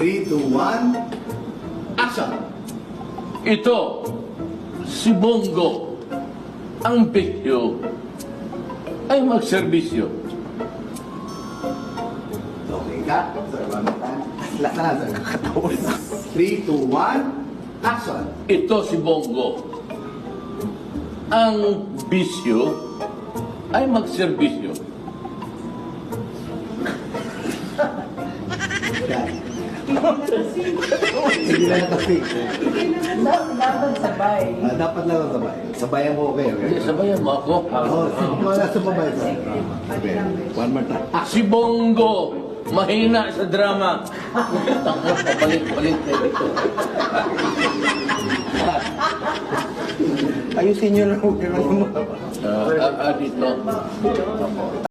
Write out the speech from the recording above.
3, 2, 1, action! Ito, si Bongo, ang bisyo ay magserbisyo. Okay ka? Sir, last na sir. 3, 2, 1, action! Ito si Bongo, ang bisyo ay magserbisyo. Hindi na natapik. Dapat sabay. Dapat lang sabay. Sabayan mo okay, okay? Hindi, sabayan mo ako. Wala sa babay sir. Okay. One more time. Si Bongo, mahina sa drama. Pabalik-balik na dito. Ayusin nyo lang. Huwag nyo lang Dito.